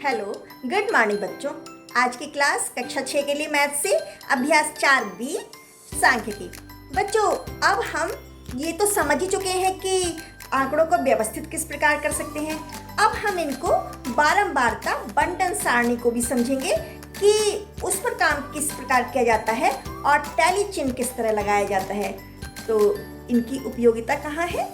Hello, good morning बच्चों। आज की क्लास कक्षा 6 के लिए मैथ से अभ्यास 4B सांख्यिकी। बच्चों, अब हम ये तो समझ ही चुके हैं कि आंकड़ों को व्यवस्थित किस प्रकार कर सकते हैं। अब हम इनको बारंबारता बंटन सारणी को भी समझेंगे कि उस पर काम किस प्रकार किया जाता है और टैली चिन्ह किस तरह लगाया जाता है। तो इनकी उपयोगिता कहाँ है,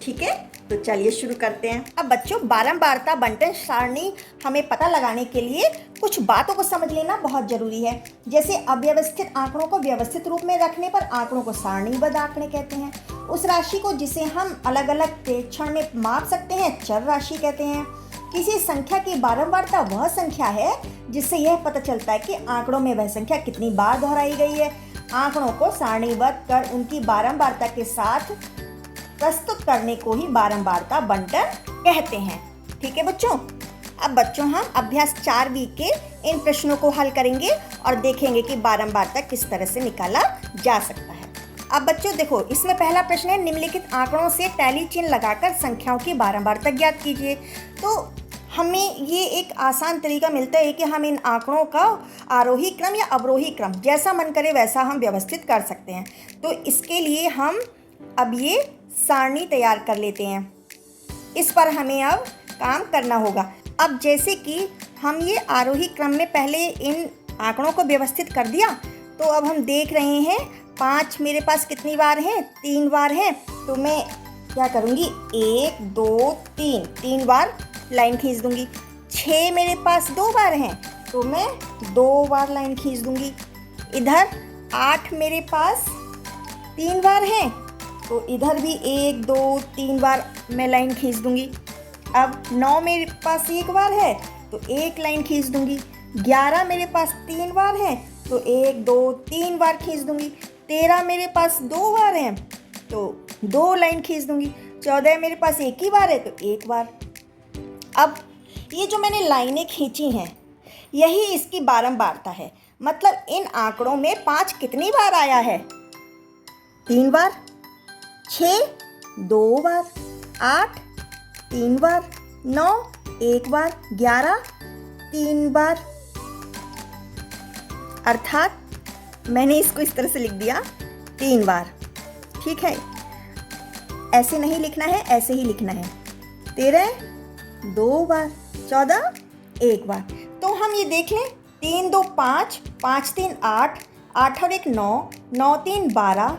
ठीक है। तो चलिए शुरू करते हैं। अब बच्चों, बारंबारता बंटन सारणी हमें पता लगाने के लिए कुछ बातों को समझ लेना बहुत जरूरी है। जैसे अव्यवस्थित आंकड़ों को व्यवस्थित रूप में रखने पर आंकड़ों को सारणीबद्ध आंकड़े कहते हैं। उस राशि को जिसे हम अलग अलग प्रेक्षण में माप सकते हैं चर राशि कहते हैं। किसी संख्या की बारंबारता वह संख्या है जिससे यह पता चलता है कि आंकड़ों में वह संख्या कितनी बार दोहराई गई है। आंकड़ों को सारणीबद्ध कर उनकी बारंबारता के साथ प्रस्तुत करने को ही बारंबारता बंटन कहते हैं। ठीक है बच्चों। अब बच्चों, हम अभ्यास 4B के इन प्रश्नों को हल करेंगे और देखेंगे कि बारंबारता किस तरह से निकाला जा सकता है। अब बच्चों देखो, इसमें पहला प्रश्न है, निम्नलिखित आंकड़ों से टैली चिन्ह लगाकर संख्याओं की बारंबारता ज्ञात कीजिए। तो हमें ये एक आसान तरीका मिलता है कि हम इन आंकड़ों का आरोही क्रम या अवरोही क्रम जैसा मन करे वैसा हम व्यवस्थित कर सकते हैं। तो इसके लिए हम अब ये सारणी तैयार कर लेते हैं। इस पर हमें अब काम करना होगा। अब जैसे कि हम ये आरोही क्रम में पहले इन आंकड़ों को व्यवस्थित कर दिया, तो अब हम देख रहे हैं 5 मेरे पास कितनी बार हैं, 3 बार हैं। तो मैं क्या करूँगी, 1 2 3 बार लाइन खींच दूंगी। 6 मेरे पास 2 बार हैं, तो मैं 2 बार लाइन खींच दूंगी। इधर 8 मेरे पास 3 बार हैं, तो इधर भी 1 2 3 बार मैं लाइन खींच दूंगी। अब 9 मेरे पास 1 बार है, तो 1 लाइन खींच दूंगी। 11 मेरे पास 3 बार है, तो 1 2 3 बार खींच दूंगी। 13 मेरे पास 2 बार हैं, तो 2 लाइन खींच दूंगी। 14 मेरे पास 1 ही बार है, तो 1 बार। अब ये जो मैंने लाइनें खींची हैं, यही इसकी बारंबारता है। मतलब इन आंकड़ों में 5 कितनी बार आया है, 3 बार। 6 2 बार, 8 3 बार, 9 1 बार, 11 3 बार। अर्थात मैंने इसको इस तरह से लिख दिया 3 बार। ठीक है, ऐसे नहीं लिखना है, ऐसे ही लिखना है। 13 2 बार, 14 1 बार। तो हम ये देख लें, 3 2 5, 5 3 8, 8 और 1 9, 9 3 12,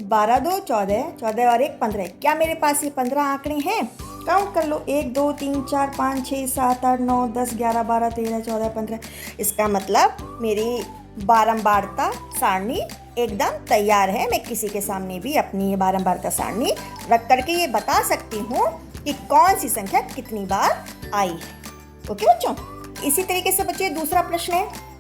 12 2 14, 14 और 1 15। क्या मेरे पास ये 15 आंकड़े हैं? काउंट कर लो, 1 2 3 4 5 6 7 8 9 10 11 12 13 14 15। इसका मतलब मेरी बारंबारता सारणी एकदम तैयार है। मैं किसी के सामने भी अपनी ये बारंबारता सारणी रख करके ये बता सकती हूँ कि कौन सी संख्या कितनी बार आई है। ओके बच्चों। इसी तरीके से बच्चे दूसरा प्रश्न है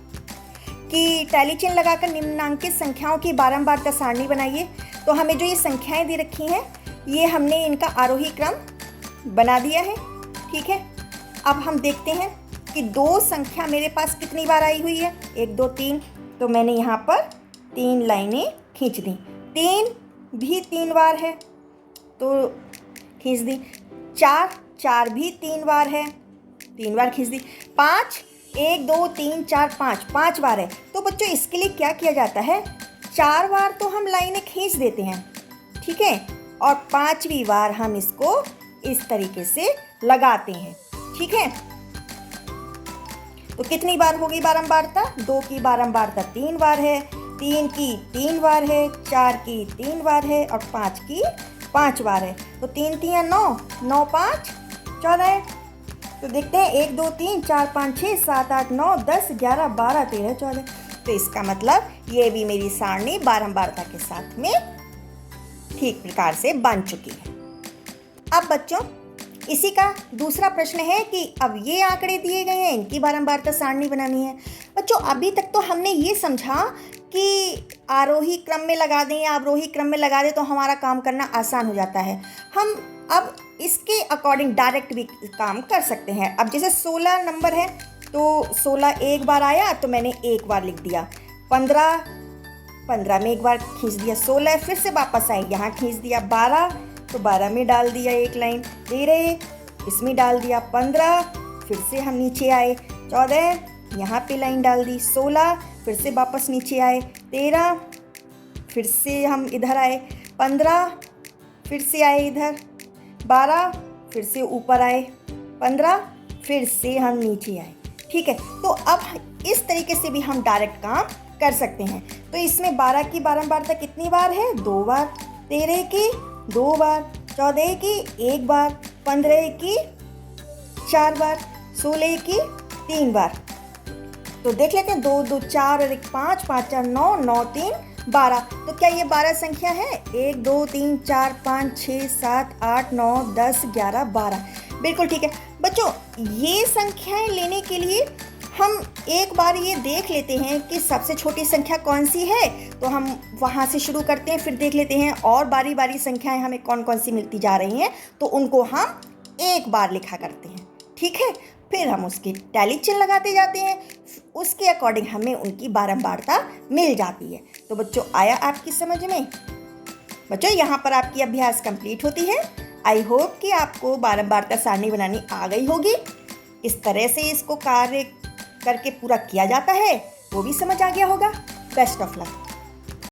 कि टैली चिन्ह लगाकर निम्नांकित संख्याओं की बारंबारता सारणी बनाइए। तो हमें जो ये संख्याएं दी रखी हैं, ये हमने इनका आरोही क्रम बना दिया है। ठीक है, अब हम देखते हैं कि 2 संख्या मेरे पास कितनी बार आई हुई है, 1 2 3। तो मैंने यहाँ पर 3 लाइनें खींच दी। 3 भी 3 बार है, तो खींच दी। 4 भी 3 बार है, 3 बार खींच दी। 5 1 2 3 4 5 बार है। तो बच्चों, इसके लिए क्या किया जाता है, 4 बार तो हम लाइनें खींच देते हैं, ठीक है, और 5वीं बार हम इसको इस तरीके से लगाते हैं। ठीक है, तो कितनी बार होगी बारंबारता, 2 की बारंबारता 3 बार है, 3 की 3 बार है, 4 की 3 बार है और 5 की 5 बार है। तो 3 3 9, 9 5 14 है। तो देखते हैं, 1 2 3 4 5 6 7 8 9 10 11 12 13 14। तो इसका मतलब ये भी मेरी सारणी बारंबारता के साथ में ठीक प्रकार से बन चुकी है। अब बच्चों, इसी का दूसरा प्रश्न है कि अब ये आंकड़े दिए गए हैं, इनकी बारंबारता सारणी बनानी है। बच्चों, अभी तक तो हमने ये समझा कि आरोही क्रम में लगा दें या अवरोही क्रम में लगा दें तो हमारा काम करना आसान हो जाता है। हम अब इसके अकॉर्डिंग डायरेक्ट भी काम कर सकते हैं। अब जैसे 16 नंबर है, तो 16 1 बार आया, तो मैंने 1 बार लिख दिया। 15 में 1 बार खींच दिया। 16 फिर से वापस आई, यहाँ खींच दिया। 12 तो 12 में डाल दिया 1 लाइन। 13 इसमें डाल दिया। 15 फिर से हम नीचे आए, 14 यहाँ पे लाइन डाल दी, 16 फिर से वापस नीचे आए, 13 फिर से हम इधर आए, 15 फिर से आए इधर, 12 फिर से ऊपर आए, 15 फिर से हम नीचे आए। ठीक है, तो अब इस तरीके से भी हम डायरेक्ट काम कर सकते हैं। तो इसमें 12 की बारंबारता कितनी बार है? 2 बार, 13 की 2 बार, 14 की 1 बार, 15 की 4 बार, 16 की 3 बार। तो देख लेते हैं, 2 2 4 और 1 5, 5 4 9, 9 3 12। तो क्या ये 12 संख्या है? 1 2 3 4 5 6 7 8 9 10 11 12। बिल्कुल ठीक है बच्चों। ये संख्याएं लेने के लिए हम एक बार ये देख लेते हैं कि सबसे छोटी संख्या कौन सी है। तो हम वहाँ से शुरू करते हैं, फिर देख लेते हैं और बारी बारी संख्याएं हमें कौन कौन सी मिलती जा रही हैं, तो उनको हम एक बार लिखा करते हैं। ठीक है, फिर हम उसके टैली चिन्ह लगाते जाते हैं, उसके अकॉर्डिंग हमें उनकी बारंबारता मिल जाती है। तो बच्चों, आया आपकी समझ में? बच्चों, यहाँ पर आपकी अभ्यास कंप्लीट होती है। आई होप कि आपको बारंबारता सारणी बनानी आ गई होगी। इस तरह से इसको कार्य करके पूरा किया जाता है, वो भी समझ आ गया होगा। Best of luck.